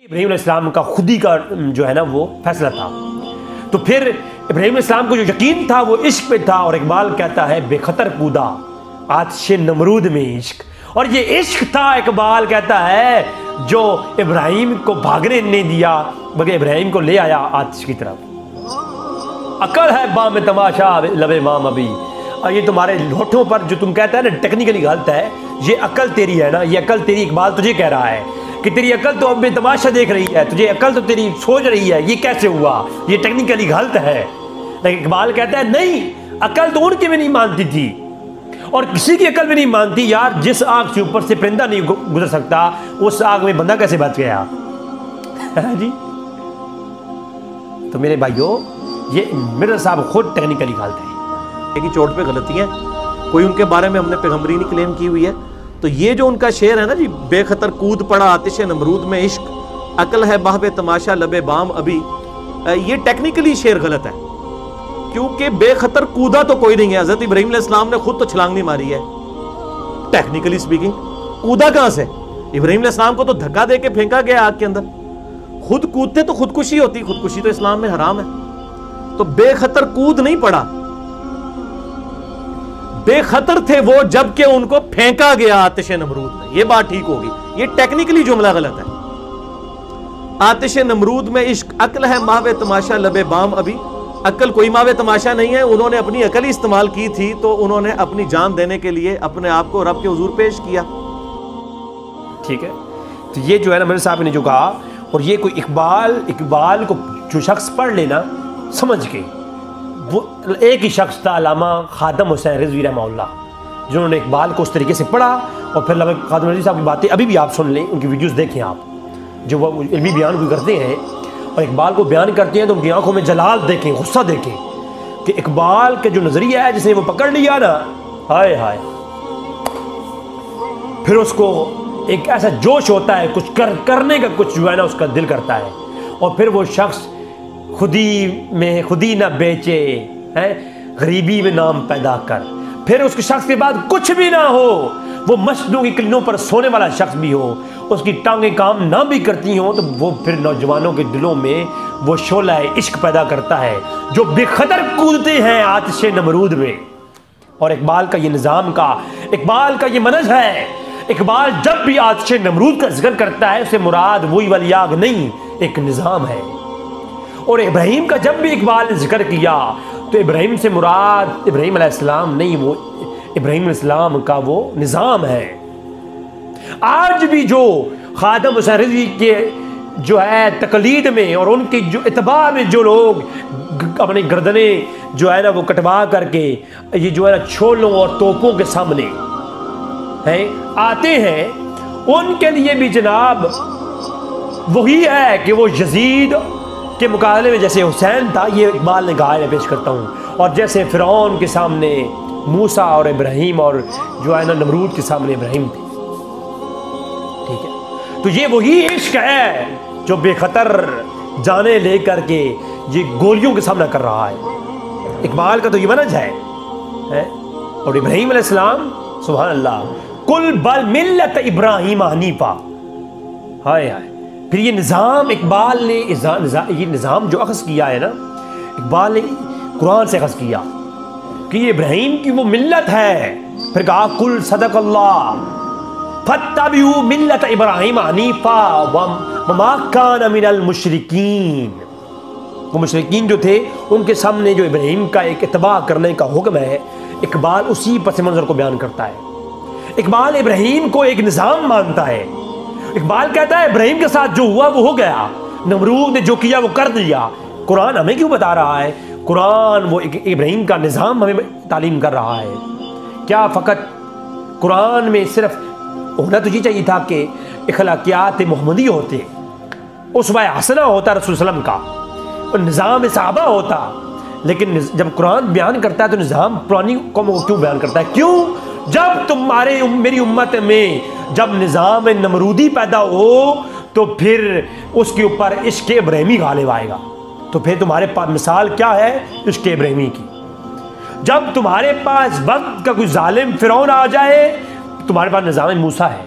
ابراہیم علیہ السلام کا خودی کا جو ہے نا وہ فیصلہ تھا. تو پھر ابراہیم علیہ السلام کو جو یقین تھا وہ عشق پہ تھا. اور اقبال کہتا ہے بے خطر کودا آتش نمرود میں عشق. اور یہ عشق تھا اقبال کہتا ہے جو ابراہیم کو بھاگنے نہیں دیا بلکہ ابراہیم کو لے آیا آتش کی طرف. عقل ہے بام تماشا لب مام ابھی. اور یہ تمہارے ہونٹوں پر جو تم کہتا ہے نا ٹیکنیکلی غلط ہے. یہ عقل تیری ہے نا, یہ عقل تیری اقبال تجھے کہہ رہا ہے کہ تیری عقل تو اب بے تماشا دیکھ رہی ہے, تجھے عقل تو تیری سوچ رہی ہے یہ کیسے ہوا, یہ ٹیکنیکلی غلط ہے. لیکن اقبال کہتا ہے نہیں, عقل تو ان کی بھی نہیں مانتی تھی اور کسی کی عقل بھی نہیں مانتی. یار جس آگ سے اوپر سے پرندہ نہیں گزر سکتا اس آگ میں بندہ کیسے بچ گیا جی. تو میرے بھائیو یہ مرزا صاحب خود ٹیکنیکلی غلط ہے کی چوٹ پہ غلطی ہیں. کوئی ان کے بارے میں ہم نے پیغمبری نہیں کلیم کی ہوئی ہے. تو یہ جو ان کا شعر ہے نا جی, بے خطر کود پڑا آتش نمرود میں عشق, عقل ہے باہ بے تماشا لب بام ابھی, یہ ٹیکنیکلی شعر غلط ہے کیونکہ بے خطر کودا تو کوئی نہیں ہے. حضرت ابراہیم علیہ السلام نے خود تو چھلانگ نہیں ماری ہے ٹیکنیکلی سپیکنگ. کودا کہاں سے؟ ابراہیم علیہ السلام کو تو دھکا دے کے پھینکا گیا آگ کے اندر. خود کودتے تو خودکشی ہوتی, خودکشی تو اسلام میں حرام ہے. تو بے خطر کود نہیں پڑا, بے خطر تھے وہ جب کہ ان کو پھینکا گیا آتش نمرود میں. یہ بات ٹھیک ہوگی, یہ ٹیکنیکلی جملہ غلط ہے. آتش نمرود میں عشق, عقل ہے ماہ تماشا لب بام ابھی. عقل کوئی ماہ تماشا نہیں ہے, انہوں نے اپنی عقل ہی استعمال کی تھی تو انہوں نے اپنی جان دینے کے لیے اپنے آپ کو رب کے حضور پیش کیا. ٹھیک ہے. تو یہ جو ہے نا مرزا صاحب نے جو کہا, اور یہ کوئی اقبال کو جو شخص پڑھ لینا سمجھ کے, وہ ایک ہی شخص تھا علامہ خادم حسین رضوی رحمہ اللہ, جنہوں نے اقبال کو اس طریقے سے پڑھا. اور پھر علامہ خادم رضوی صاحب کی باتیں ابھی بھی آپ سن لیں, ان کی ویڈیوز دیکھیں آپ, جو وہ علمی بیان کو کرتے ہیں اور اقبال کو بیان کرتے ہیں تو ان کی آنکھوں میں جلال دیکھیں, غصہ دیکھیں کہ اقبال کے جو نظریہ ہے جس نے وہ پکڑ لیا نا, ہائے ہائے, پھر اس کو ایک ایسا جوش ہوتا ہے کچھ کرنے کا, کچھ جو ہے نا اس کا دل کرتا ہے. اور پھر وہ شخص خودی نہ بیچے غریبی میں نام پیدا کر. پھر اس کے شخص کے بعد کچھ بھی نہ ہو, وہ مشدوں کی کلینوں پر سونے والا شخص بھی ہو, اس کی ٹانگیں کام نہ بھی کرتی ہوں, تو وہ پھر نوجوانوں کے دلوں میں وہ شعلہ عشق پیدا کرتا ہے جو بے خطر کودتے ہیں آتش نمرود میں. اور اقبال کا یہ نظام کا, اقبال کا یہ منہج ہے. اقبال جب بھی آتش نمرود کا ذکر کرتا ہے اسے مراد وہی والی آگ نہیں, ایک نظام ہے. اور ابراہیم کا جب بھی اقبال نے ذکر کیا تو ابراہیم سے مراد ابراہیم علیہ السلام نہیں, وہ ابراہیم علیہ السلام کا وہ نظام ہے. آج بھی جو خادم حسین رضوی کے جو ہے تقلید میں اور ان کی جو اتباع میں جو لوگ اپنی گردنیں جو ہے نا وہ کٹوا کر کے یہ جو ہے نا چھولوں اور توپوں کے سامنے آتے ہیں, ان کے لیے بھی جناب وہی ہے کہ وہ یزید کے مقابلے میں جیسے حسین تھا, یہ اقبال نے کہا ہے, پیش کرتا ہوں, اور جیسے فرعون کے سامنے موسیٰ اور ابراہیم اور جو ہے نا نمرود کے سامنے ابراہیم تھے. ٹھیک ہے. تو یہ وہی عشق ہے جو بے خطر جانے لے کر کے یہ گولیوں کے سامنا کر رہا ہے. اقبال کا تو یہ منہج ہے. اور ابراہیم علیہ السلام سبحان اللہ, کل بل ملت ابراہیم حنیفہ, ہائے ہائے. پھر یہ نظام اقبال نے یہ نظام جو اخذ کیا ہے نا, اقبال نے قرآن سے اخذ کیا کہ یہ ابراہیم کی وہ ملت ہے. پھر کہا کل صدق اللہ فاتبعوا ملت ابراہیم حنیفا وما کان من المشرکین. وہ مشرکین جو تھے ان کے سامنے جو ابراہیم کا ایک اتباع کرنے کا حکم ہے, اقبال اسی پس منظر کو بیان کرتا ہے. اقبال ابراہیم کو ایک نظام مانتا ہے. اقبال کہتا ہے ابراہیم کے ساتھ جو ہوا وہ ہو گیا, نمرود نے جو کیا وہ کر دیا. قرآن ہمیں کیوں بتا رہا ہے؟ قرآن وہ ابراہیم کا نظام ہمیں تعلیم کر رہا ہے. کیا فقط قرآن میں صرف ہونا تو یہ چاہیے تھا کہ اخلاقیات محمدی ہوتے, اسوہ حسنہ ہوتا رسول صلی اللہ علیہ وسلم کا, اور نظام صحابہ ہوتا. لیکن جب قرآن بیان کرتا ہے تو نظام پرانی قوموں کو کیوں بیان کرتا ہے؟ کیوں؟ جب میری امت میں جب نظام نمرودی پیدا ہو تو پھر اس کے اوپر عشق ابراہیمی غالب آئے گا. تو پھر تمہارے پاس مثال کیا ہے عشق ابراہیمی کی؟ جب تمہارے پاس وقت کا کوئی ظالم فرعون آ جائے تمہارے پاس نظام موسیٰ ہے.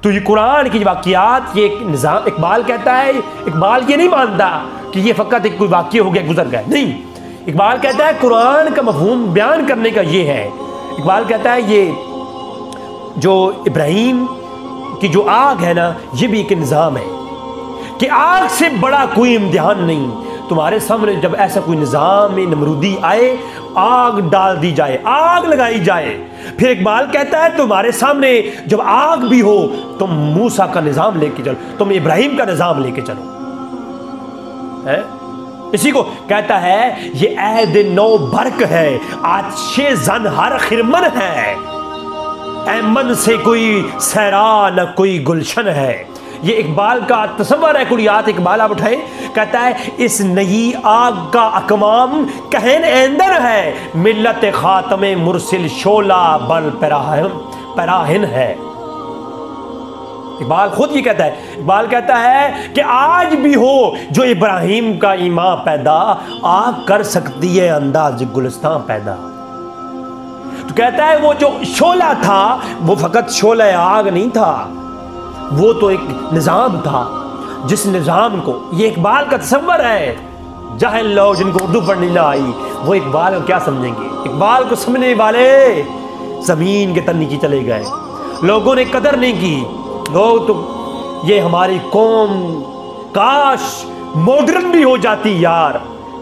تو یہ قرآن کی واقعات، یہ ایک نظام، اقبال کہتا ہے، اقبال یہ نہیں مانتا کہ یہ فقط ایک کوئی واقعہ ہو گیا گزر گئے، نہیں، اقبال کہتا ہے قرآن کا مفہوم بیان کرنے کا یہ ہے، اقبال کہتا ہے یہ جو ابراہیم کی جو آگ ہے نا، یہ بھی ایک نظام ہے کہ آگ سے بڑا کوئی امتحان نہیں، تمہارے سامنے جب ایسا کوئی نظام نمرودی آئے، آگ ڈال دی جائے، آگ لگائی جائے، پھر اقبال کہتا ہے تمہارے سامنے جب آگ بھی ہو تم موسیٰ کا نظام لے کے چلو، تم ابراہیم کا نظام لے کے چلو، اسی کو کہتا ہے یہ عہد نو برق ہے، آتش زن ہر خرمن ہے، ایمن سے کوئی سیرا نہ کوئی گلشن ہے۔ یہ اقبال کا تصور ہے، کلیات اقبال آپ اٹھائیں، کہتا ہے اس نئی آگ کا اکمام کہن ایندر ہے، ملت خاتم مرسل شولہ بل پراہن ہے۔ اقبال خود یہ کہتا ہے، اقبال کہتا ہے کہ آج بھی ہو جو ابراہیم کا ایمان پیدا، آگ کر سکتی ہے انداز گلستان پیدا۔ تو کہتا ہے وہ جو شعلہ تھا وہ فقط شعلہ آگ نہیں تھا، وہ تو ایک نظام تھا، جس نظام کو، یہ اقبال کا تصور ہے، جاہل لوگ جن کو اردو پڑھنے نہ آئی وہ اقبال کو کیا سمجھیں گے؟ اقبال کو سمجھنے والے زمین کے تن نیچے چلے گئے، لوگوں نے قدر نہیں کی، لوگ تو یہ ہماری قوم کاش ماڈرن بھی ہو جاتی یار،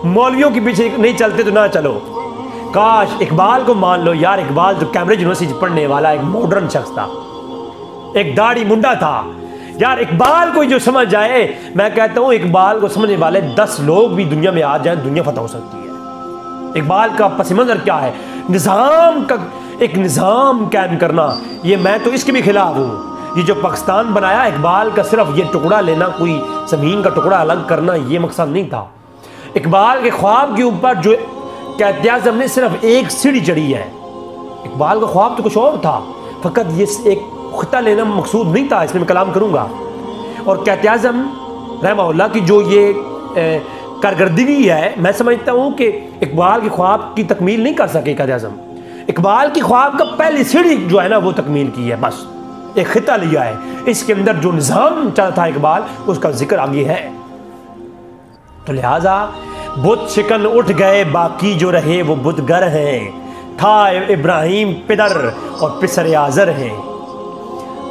مولویوں کے پیچھے نہیں چلتے تو نہ چلو، کاش اقبال کو مان لو یار، اقبال جو کیمبرج یونیورسٹی پڑھنے والا ایک ماڈرن شخص تھا، ایک داڑھی منڈا تھا یار، اقبال کو جو سمجھ جائے، میں کہتا ہوں اقبال کو سمجھنے والے 10 لوگ بھی دنیا میں آ جائیں، دنیا فتح ہو سکتی ہے۔ اقبال کا پس منظر کیا ہے؟ نظام کا، ایک نظام قائم کرنا، یہ میں تو اس کے بھی خلاف ہوں، یہ جو پاکستان بنایا اقبال کا صرف یہ ٹکڑا لینا، کوئی زمین کا ٹکڑا الگ کرنا، یہ مقصد نہیں تھا۔ اقبال کے خواب کے اوپر جو قائد اعظم نے صرف ایک سیڑھی چڑھی ہے، اقبال کا خواب تو کچھ اور تھا، فقط یہ ایک خطہ لینا مقصود نہیں تھا، اس میں کلام کروں گا۔ اور قائد اعظم رحمہ اللہ کی جو یہ کارکردگی ہے، میں سمجھتا ہوں کہ اقبال کے خواب کی تکمیل نہیں کر سکے قائد اعظم، اقبال کی خواب کا پہلی سیڑھی جو ہے نا وہ تکمیل کی ہے، بس ایک خطہ لیا ہے، اس کے اندر جو نظام چلا تھا اقبال، اس کا ذکر آگے ہے۔ تو لہٰذا بت شکن اٹھ گئے، باقی جو رہے وہ بت گر ہیں، تھا ابراہیم پدر اور پسر آزر ہیں۔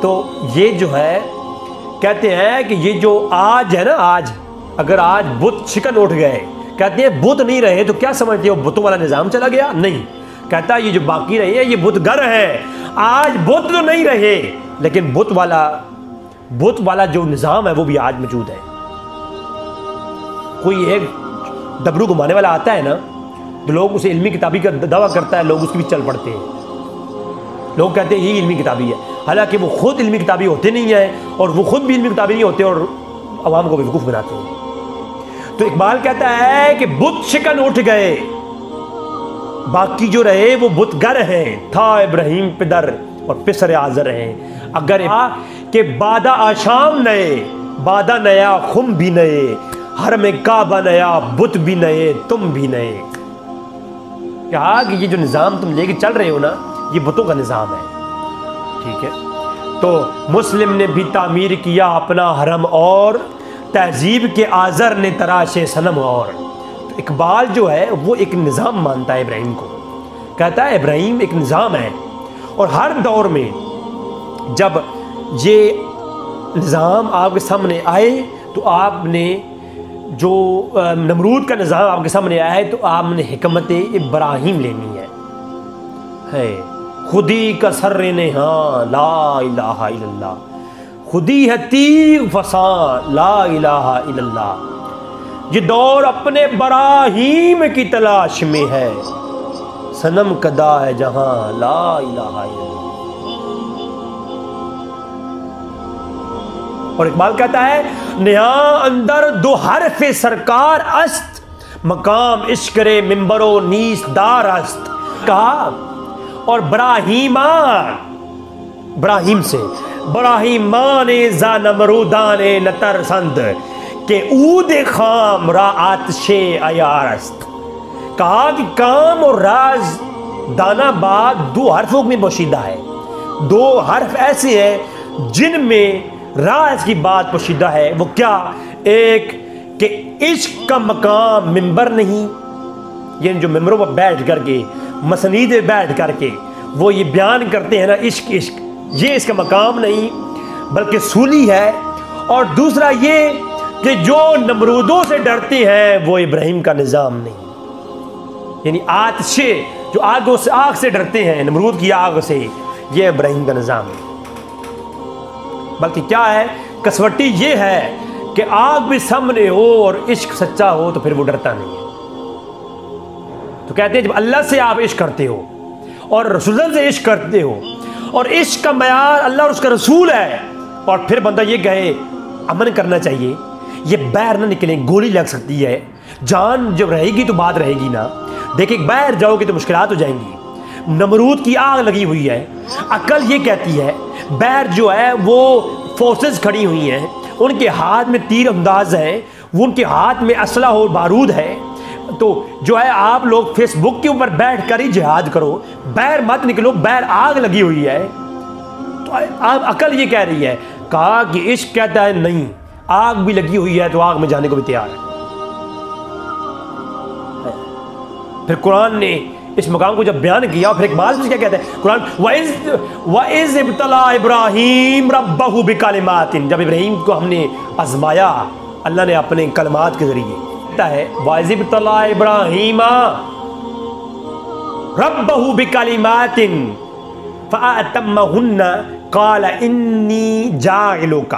تو یہ جو ہے کہتے ہیں کہ یہ جو آج ہے نا، آج اگر آج بت شکن اٹھ گئے، کہتے ہیں بت نہیں رہے تو کیا سمجھتے ہو بتوں والا نظام چلا گیا؟ نہیں، کہتا ہے یہ جو باقی رہے ہیں یہ بت گر ہے، آج بت تو نہیں رہے لیکن بت والا جو نظام ہے وہ بھی آج موجود ہے۔ کوئی ایک ڈبرو گھمانے والا آتا ہے نا تو لوگ اسے علمی کتابی کا دعویٰ کرتا ہے، لوگ اس کی بھی چل پڑتے ہیں، لوگ کہتے ہیں یہ علمی کتابی ہے، حالانکہ وہ خود علمی کتابی ہوتے نہیں ہیں، اور وہ خود بھی علمی کتابی نہیں ہوتے اور عوام کو بیوقوف بناتے ہیں۔ تو اقبال کہتا ہے کہ بت شکن اٹھ گئے، باقی جو رہے وہ بت گر ہیں، تھا ابراہیم پدر اور پسر آزر ہیں۔ اگر کہ بادہ آشام نئے، بادہ نیا خم بھی نئے، حرم کعبہ نیا بت بھی نئے، تم بھی نئے۔ کہا کہ یہ جو نظام تم لے کے چل رہے ہو نا، یہ بتوں کا نظام ہے، ٹھیک ہے؟ تو مسلم نے بھی تعمیر کیا اپنا حرم، اور تہذیب کے آزر نے تراشے صنم، اور تو اقبال جو ہے وہ ایک نظام مانتا ہے ابراہیم کو، کہتا ہے ابراہیم ایک نظام ہے، اور ہر دور میں جب یہ نظام آپ کے سامنے آئے تو آپ نے جو نمرود کا نظام آپ کے سامنے آیا ہے تو آپ نے حکمت ابراہیم لینی ہے، خودی کا سر نہاں لا الہ الا اللہ، خودی ہے تیغ فساں لا الہ الا اللہ، یہ دور اپنے براہیم کی تلاش میں ہے، صنم کدا ہے جہاں لا الہ الا اللہ۔ اور اقبال کہتا ہے نہاں اندر دو حرف سرکار است، مقام عشق رے منبر و نیست دار است، کہا اور براہیم سے براہیمان ز نمرودان نترسند کہ عود خام را آتش عیار است، کہا کہ کام اور راز دانا باد دو حرفوں میں پوشیدہ ہے، دو حرف ایسے ہیں جن میں راز کی بات پوشیدہ ہے۔ وہ کیا؟ ایک کہ عشق کا مقام ممبر نہیں، یعنی جو ممبروں پر بیٹھ کر کے، مسنید میں بیٹھ کر کے وہ یہ بیان کرتے ہیں نا عشق عشق، یہ اس کا مقام نہیں بلکہ سولی ہے۔ اور دوسرا یہ کہ جو نمرودوں سے ڈرتے ہیں وہ ابراہیم کا نظام نہیں، یعنی آتش جو آگ سے ڈرتے ہیں، نمرود کی آگ سے، یہ ابراہیم کا نظام ہے۔ بلکہ کیا ہے؟ کسوٹی یہ ہے کہ آگ بھی سامنے ہو اور عشق سچا ہو تو پھر وہ ڈرتا نہیں ہے۔ تو کہتے ہیں جب اللہ سے آپ عشق کرتے ہو اور رسول اللہ سے عشق کرتے ہو اور عشق کا معیار اللہ اور اس کا رسول ہے، اور پھر بندہ یہ کہے امن کرنا چاہیے، یہ باہر نہ نکلیں، گولی لگ سکتی ہے، جان جب رہے گی تو بات رہے گی نا۔ دیکھیں باہر جاؤ گے تو مشکلات ہو جائیں گی، نمرود کی آگ لگی ہوئی ہے۔ عقل یہ کہتی ہے باہر جو ہے وہ فورسز کھڑی ہوئی ہیں، ان کے ہاتھ میں تیر انداز ہیں، وہ ان کے ہاتھ میں اسلحہ اور بارود ہے، تو جو ہے آپ لوگ فیس بک کے اوپر بیٹھ کر ہی جہاد کرو، باہر مت نکلو، باہر آگ لگی ہوئی ہے۔ تو عقل یہ کہہ رہی ہے، کہا کہ عشق کہتا ہے نہیں، آگ بھی لگی ہوئی ہے تو آگ میں جانے کو بھی تیار ہے۔ پھر قرآن نے اس مقام کو جب بیان کیا، پھر اقبال سے کیا کہتا ہے قرآن، وَإِذْ ابْتَلَىٰ إِبْرَاهِيمَ رَبَّهُ بِكَلِمَاتٍ، جب ابراہیم کو ہم نے آزمایا اللہ نے اپنے کلمات کے ذریعے، کہتا ہے وَإِذْ ابْتَلَىٰ إِبْرَاهِيمَ رَبَّهُ بِكَلِمَاتٍ فَأَتَمَّهُنَّ قَالَ إِنِّي جَاعِلُكَ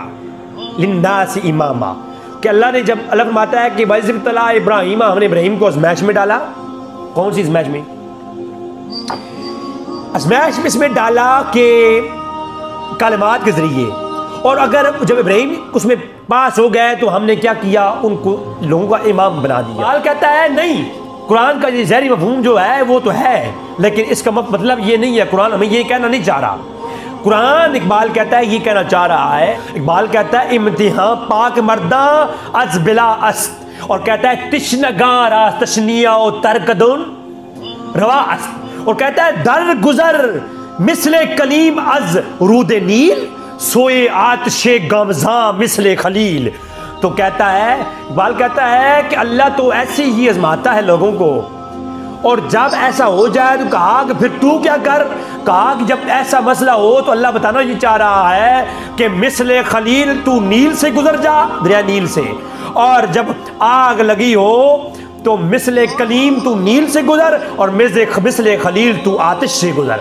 لِلنَّاسِ إِمَامًا، کہ اللہ نے جب اللہ فرماتا ہے کہ وَإِذْ ابْتَلَىٰ إِبْرَاهِيمَ، ہم نے ابراہیم کو آزمائش میں ڈالا۔ کون سی آزمائش میں؟ آزمائش میں اس میں ڈالا کہ کلمات کے ذریعے، اور اگر جب ابراہیم اس میں پاس ہو گئے تو ہم نے کیا کیا، ان کو لوگوں کا امام بنا دیا۔ قرآن کہتا ہے نہیں، قرآن کا یہ ظاہری مفہوم جو ہے وہ تو ہے، لیکن اس کا مطلب یہ نہیں ہے، قرآن ہمیں یہ کہنا نہیں چاہ رہا۔ قرآن اقبال کہتا ہے یہ کہنا چاہ رہا ہے، اقبال کہتا ہے امتحان پاک مرداں از بلا است، اور کہتا ہے تشنگاں را تشنیہ و ترکدن روا است، اور کہتا ہے در گزر مثل کلیم از رود نیل سوئے آتش گامزاں مثل خلیل۔ تو کہتا ہے اقبال کہتا ہے کہ اللہ تو ایسے ہی آزماتا ہے لوگوں کو، اور جب ایسا ہو جائے تو کہا کہ پھر تو کیا کر، کہا کہ جب ایسا مسئلہ ہو تو اللہ بتانا یہ چاہ رہا ہے کہ مثل خلیل تو نیل سے گزر جا، دریا نیل سے، اور جب آگ لگی ہو تو مثل کلیم تو نیل سے گزر، اور مثل خلیل تو آتش سے گزر۔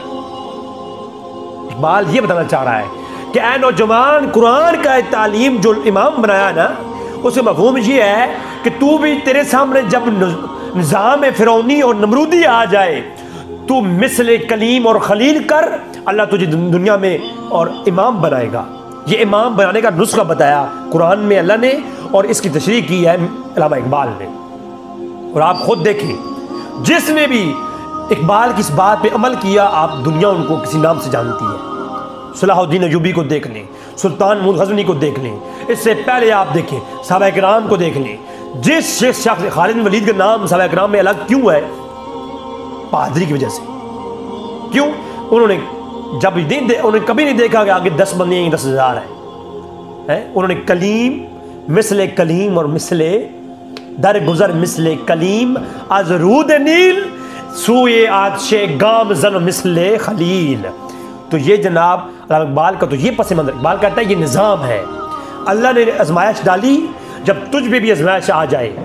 اقبال یہ بتانا چاہ رہا ہے کہ اے نوجوان، قرآن کا تعلیم جو امام بنایا نا، اس کا مفہوم یہ ہے کہ تو بھی، تیرے سامنے جب نظام فرعونی اور نمرودی آ جائے تو مثل کلیم اور خلیل کر، اللہ تجھے دنیا میں اور امام بنائے گا۔ یہ امام بنانے کا نسخہ بتایا قرآن میں اللہ نے، اور اس کی تشریح کی ہے علامہ اقبال نے۔ اور آپ خود دیکھیں، جس نے بھی اقبال کی اس بات پہ عمل کیا، آپ دنیا ان کو کسی نام سے جانتی ہے۔ صلاح الدین ایوبی کو دیکھ لیں، سلطان محمود غزنوی کو دیکھ لیں، اس سے پہلے آپ دیکھیں صحابہ کرام کو دیکھ لیں۔ جس شخص خالد بن ولید کا نام صحابہ کرام میں الگ کیوں ہے؟ بہادری کی وجہ سے۔ کیوں؟ انہوں نے انہوں نے کبھی نہیں دیکھا کہ آگے 10 بندے ہیں، 10,000 ہیں۔ انہوں نے کلیم، مثل کلیم اور مثل در گزر مثل کلیم از رود نیل سوئے آتش گام زن مثل خلیل۔ تو یہ جناب اقبال کا تو یہ پس منظر، اقبال کہتا ہے یہ نظام ہے۔ اللہ نے آزمائش ڈالی، جب تجھ پہ بھی آزمائش آ جائے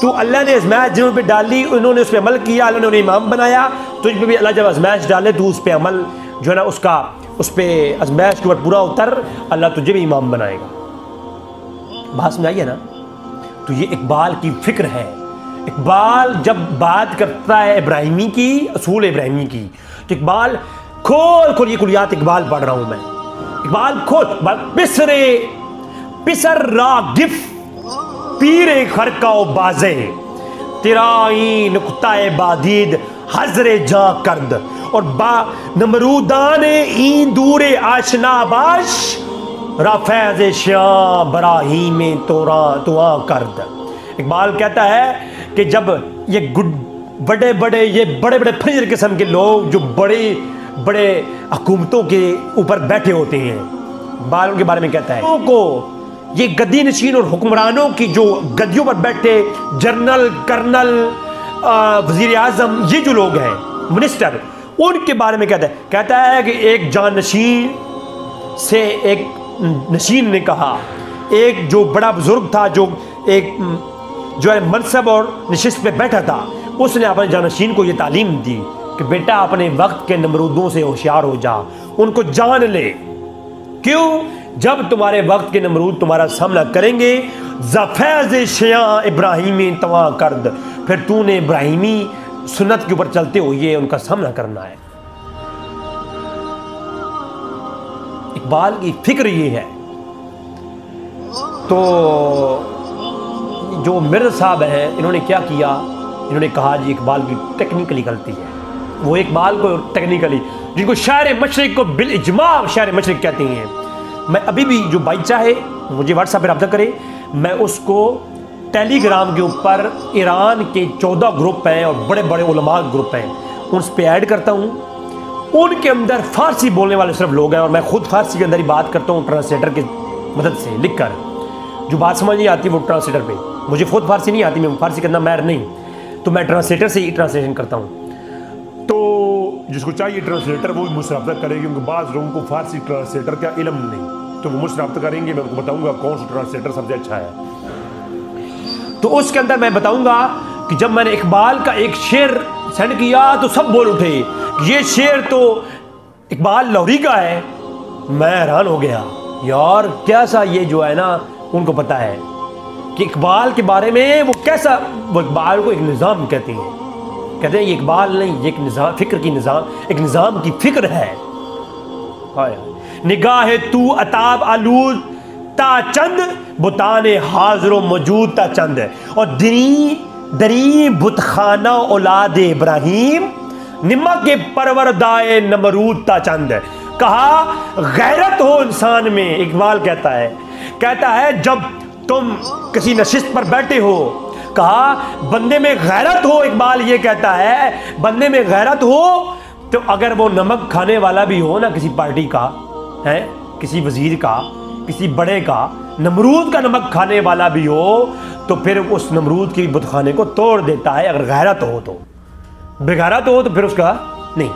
تو اللہ نے آزمائش جنہوں پہ ڈالی انہوں نے اس پہ عمل کیا، اللہ نے انہیں امام بنایا، تجھ پہ بھی اللہ جب آزمائش ڈالے تو اس پہ عمل جو ہے نا اس پہ آزمائش کے اوپر پورا اتر، اللہ تجھے بھی امام بنائے گا۔ بات سمجھ آئی ہے نا؟ تو یہ اقبال کی فکر ہے۔ اقبال جب بات کرتا ہے ابراہیمی کی، اصول ابراہیمی کی، تو اقبال کھول یہ کلیات اقبال پڑھ رہا ہوں میں، اقبال کھول پسر را گف پیرے خرقہ و بازے تیرائی نقطہ بادید حضر جاں کرد، اور با نمرودان این دور آشنا باش را فیض شیاں براہیم تواں کرد۔ اقبال کہتا ہے کہ جب یہ بڑے بڑے فجر قسم کے لوگ جو بڑے حکومتوں کے اوپر بیٹھے ہوتے ہیں، اقبال ان کے بارے میں کہتا ہے کو یہ گدی نشین اور حکمرانوں کی جو گدیوں پر بیٹھے جنرل کرنل وزیر اعظم یہ جو لوگ ہیں منسٹر ان کے بارے میں کہتا ہے کہ ایک جان نشین سے ایک نشین نے کہا، ایک جو بڑا بزرگ تھا جو ایک جو ہے منصب اور نشست پہ بیٹھا تھا، اس نے اپنے جانشین کو یہ تعلیم دی کہ بیٹا اپنے وقت کے نمرودوں سے ہوشیار ہو جا، ان کو جان لے۔ کیوں؟ جب تمہارے وقت کے نمرود تمہارا سامنا کریں گے، زفیض شیاں ابراہیمی تواں کرد، پھر تو نے ابراہیمی سنت کے اوپر چلتے ہوئے ان کا سامنا کرنا ہے۔ اقبال کی فکر یہ ہے۔ تو جو مرزا صاحب ہیں انہوں نے کیا کیا، انہوں نے کہا جی اقبال کی ٹیکنیکلی غلطی ہے۔ وہ اقبال کو ٹیکنیکلی، جن کو شاعر مشرق کو بالاجماع شاعر مشرق کہتے ہیں، میں ابھی بھی جو بھائی چاہے مجھے واٹس ایپ پہ رابطہ کرے، میں اس کو ٹیلی گرام کے اوپر ایران کے 14 گروپ ہیں اور بڑے بڑے علماء گروپ ہیں، ان پہ ایڈ کرتا ہوں۔ ان کے اندر فارسی بولنے والے صرف لوگ ہیں، اور میں خود فارسی کے اندر ہی بات کرتا ہوں ٹرانسلیٹر کی مدد سے لکھ کر۔ جو بات سمجھ نہیں آتی وہ ٹرانسلیٹر پہ، مجھے خود فارسی نہیں آتی، میں فارسی کرنا ماہر نہیں، تو میں ٹرانسلیٹر سے ہی ٹرانسلیشن کرتا ہوں۔ تو جس کو چاہیے ٹرانسلیٹر وہ مجھ سے رابطہ کرے گی، کیونکہ بعض لوگوں کو فارسی ٹرانسلیٹر کا علم نہیں، تو وہ مجھ سے رابطہ کریں گے، میں ان کو بتاؤں گا کون سا ٹرانسلیٹر سب سے اچھا ہے۔ تو اس کے اندر میں بتاؤں گا کہ جب میں نے اقبال کا ایک شعر سینڈ کیا تو سب بول اٹھے یہ شعر تو اقبال لاہوری کا ہے۔ میں حیران ہو گیا، یار کیسا یہ جو ہے نا ان کو پتا ہے کہ اقبال کے بارے میں وہ کیسا، وہ اقبال کو ایک نظام کہتے ہیں یہ اقبال نہیں، یہ ایک نظام، فکر کی نظام، ایک نظام کی فکر ہے۔ نگاہ تو عطاب آلود تا چند بتان حاضر و موجود تا چند، اور دری بت خانہ اولاد ابراہیم نمک پروردائے نمرود تا چند۔ کہا غیرت ہو انسان میں، اقبال کہتا ہے جب تم کسی نشست پر بیٹھے ہو، کہا بندے میں غیرت ہو، اقبال یہ کہتا ہے بندے میں غیرت ہو تو اگر وہ نمک کھانے والا بھی ہو نا، کسی پارٹی کا ہے، کسی وزیر کا، کسی بڑے کا، نمرود کا نمک کھانے والا بھی ہو تو پھر اس نمرود کی بت خانے کو توڑ دیتا ہے اگر غیرت ہو تو۔ بغیرت ہو تو پھر اس کا نہیں،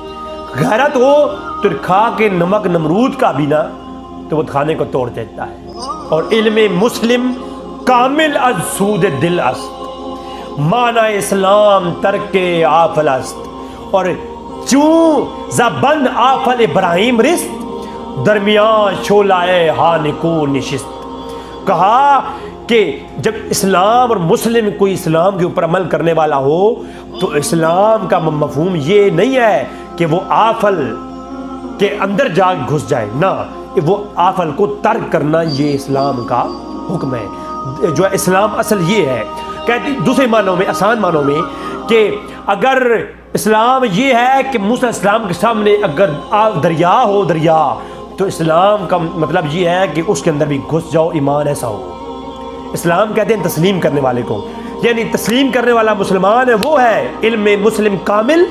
غیرت ہو تو کھا کے نمک نمرود کا بھی نا تو بت خانے کو توڑ دیتا ہے۔ اور علم مسلم کامل از سود دل است، معنی اسلام ترک آفل است، اور چون زبند آفل ابراہیم رست، درمیان شولائے ہان کو نشست۔ کہا کہ جب اسلام اور مسلم کوئی اسلام کے اوپر عمل کرنے والا ہو تو اسلام کا مفہوم یہ نہیں ہے کہ وہ آفل کے اندر جا گھس جائے، نہ، وہ آفل کو ترک کرنا یہ اسلام کا حکم ہے۔ جو ہے اسلام اصل یہ ہے، کہتے دوسرے معنوں میں، آسان معنوں میں، کہ اگر اسلام یہ ہے کہ موسیٰ اسلام کے سامنے اگر دریا ہو دریا، تو اسلام کا مطلب یہ ہے کہ اس کے اندر بھی گھس جاؤ، ایمان ایسا ہو۔ اسلام کہتے ہیں تسلیم کرنے والے کو، یعنی تسلیم کرنے والا مسلمان ہے وہ ہے علم مسلم کامل۔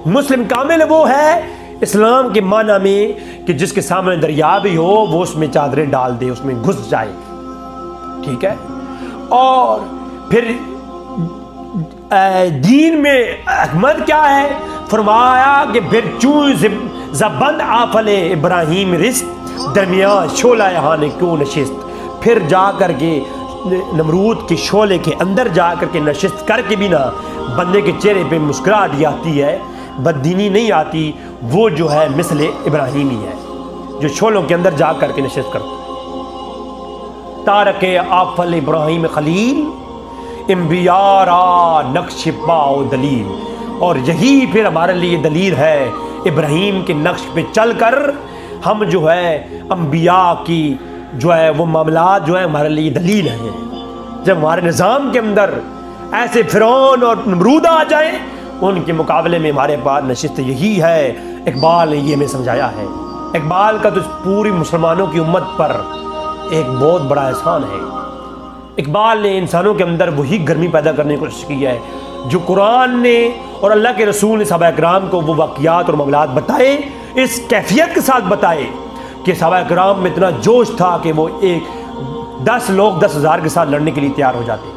مسلم کامل وہ ہے اسلام کے معنی میں کہ جس کے سامنے دریا بھی ہو وہ اس میں چادریں ڈال دے، اس میں گھس جائے، ٹھیک ہے۔ اور پھر دین میں حکمت کیا ہے؟ فرمایا کہ پھر چون زبند آفل ابراہیم رست، درمیان شعلہ ہان کو نشست، پھر جا کر کے نمرود کے شعلے کے اندر جا کر کے نشست کر کے بھی نا بندے کے چہرے پہ مسکراہٹ آتی ہے، بددینی نہیں آتی، وہ جو ہے مثل ابراہیمی ہے جو شعلوں کے اندر جا کر کے نشست کرتا ہے۔ تارک آفل ابراہیم خلیل، انبیاء را نقش پاؤ دلیل، اور یہی پھر ہمارے لیے دلیل ہے، ابراہیم کے نقش پہ چل کر ہم جو ہے انبیاء کی جو ہے وہ معاملات جو ہے ہمارے لیے دلیل ہیں۔ جب ہمارے نظام کے اندر ایسے فرعون اور نمرود آ جائیں، ان کے مقابلے میں ہمارے پاس نشست یہی ہے۔ اقبال نے یہ ہمیں سمجھایا ہے۔ اقبال کا تو پوری مسلمانوں کی امت پر ایک بہت بڑا احسان ہے۔ اقبال نے انسانوں کے اندر وہی گرمی پیدا کرنے کی کوشش کی ہے جو قرآن نے اور اللہ کے رسول نے صحابہ اکرام کو وہ واقعات اور معاملات بتائے، اس کیفیت کے ساتھ بتائے کہ صحابہ کرام میں اتنا جوش تھا کہ وہ 10 لوگ 10,000 کے ساتھ لڑنے کے لیے تیار ہو جاتے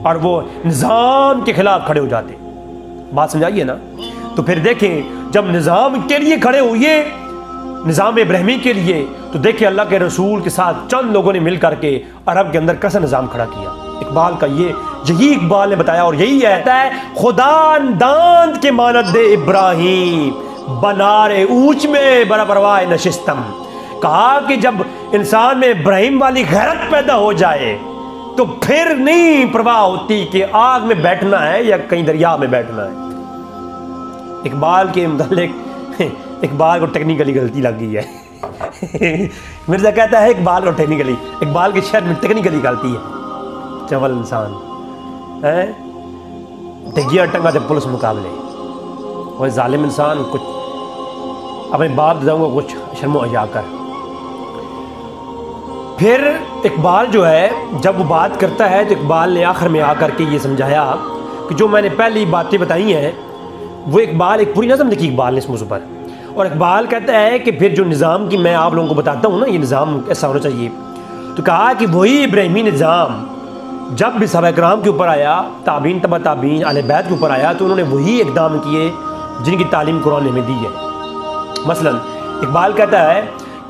اور وہ نظام کے خلاف کھڑے ہو جاتے. بات سمجھائیے نا. تو پھر دیکھیں جب نظام کے لیے کھڑے ہوئے، نظام ابراہیمی کے لیے، تو دیکھیں اللہ کے رسول کے ساتھ چند لوگوں نے مل کر کے عرب کے اندر کیسا نظام کھڑا کیا. اقبال کا یہی اقبال نے بتایا، اور یہی ہے خدا داند کے مانند ابراہیم بنارے اونچ میں برا پرواہ نشستم. کہا کہ جب انسان میں ابراہیم والی غیرت پیدا ہو جائے تو پھر نہیں پرواہ ہوتی کہ آگ میں بیٹھنا ہے یا کہیں دریا میں بیٹھنا ہے. اقبال کے متعلق اقبال کو ٹیکنیکلی غلطی لگ گئی ہے. مرزا کہتا ہے اقبال کو ٹیکنیکلی، اقبال کے شعر میں ٹیکنیکلی غلطی ہے. چول انسان ٹگیا ٹنگا تے پولیس مقابلے، وہ ظالم انسان کچھ اپنے باپ داؤں کو کچھ شرم و حیا کر. پھر اقبال جو ہے جب وہ بات کرتا ہے تو اقبال نے آخر میں آ کر کے یہ سمجھایا کہ جو میں نے پہلی باتیں بتائی ہیں وہ اقبال ایک پوری نظم لکھی اقبال نے اس موضوع پر. اور اقبال کہتا ہے کہ پھر جو نظام کی میں آپ لوگوں کو بتاتا ہوں نا، یہ نظام ایسا ہونا چاہیے، تو کہا کہ وہی ابراہیمی نظام جب بھی صحابہ کرام کے اوپر آیا، تابعین تبع تابعین اہل بیت کے اوپر آیا، تو انہوں نے وہی اقدام کیے جن کی تعلیم قرآن نے ہمیں دی ہے. مثلا اقبال کہتا ہے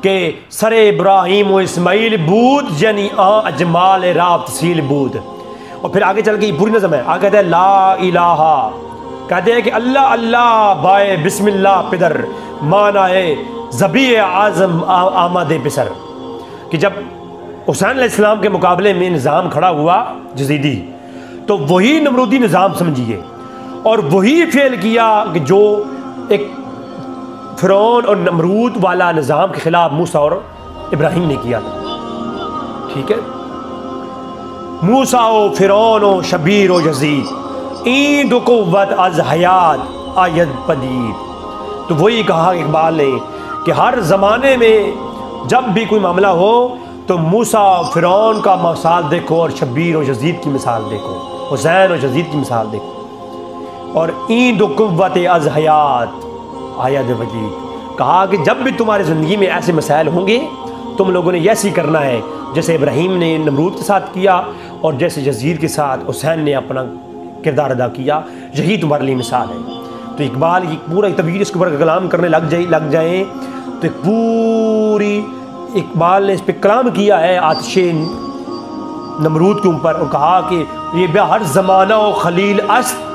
کہ سر ابراہیم و اسماعیل بود یعنی اجمال راب تسیل بود. اور پھر آگے چل کے یہ پوری نظم ہے. آگے کہتا ہے لا الہ، کہتے ہیں کہ اللہ اللہ بائے بسم اللہ پدر مانا ہے ذبیح اعظم آمد پسر. کہ جب حسین علیہ السلام کے مقابلے میں نظام کھڑا ہوا جزیدی، تو وہی نمرودی نظام سمجھیے اور وہی فعل کیا کہ جو ایک فرعون اور نمرود والا نظام کے خلاف موسیٰ اور ابراہیم نے کیا تھا. ٹھیک ہے، موسیٰ و فرعون و شبیر و یزید این دو قوت از حیات آید پدید. تو وہی کہا اقبال نے کہ ہر زمانے میں جب بھی کوئی معاملہ ہو تو موسیٰ و فرعون کا مثال دیکھو اور شبیر و یزید کی مثال دیکھو، حسین و یزید کی مثال دیکھو. اور این دو قوت از حیات آید وجید، کہا کہ جب بھی تمہاری زندگی میں ایسے مسائل ہوں گے تم لوگوں نے ایسے ہی کرنا ہے جیسے ابراہیم نے نمرود کے ساتھ کیا اور جیسے یزید کے ساتھ حسین نے اپنا کردار ادا کیا. یہی تمہارے لیے مثال ہے. تو اقبال کی پورا طویل اس کے اوپر کلام کرنے لگ جائیں تو ایک پوری اقبال نے اس پہ کلام کیا ہے آتش نمرود کے اوپر، اور کہا کہ یہ ہر زمانہ و خلیل است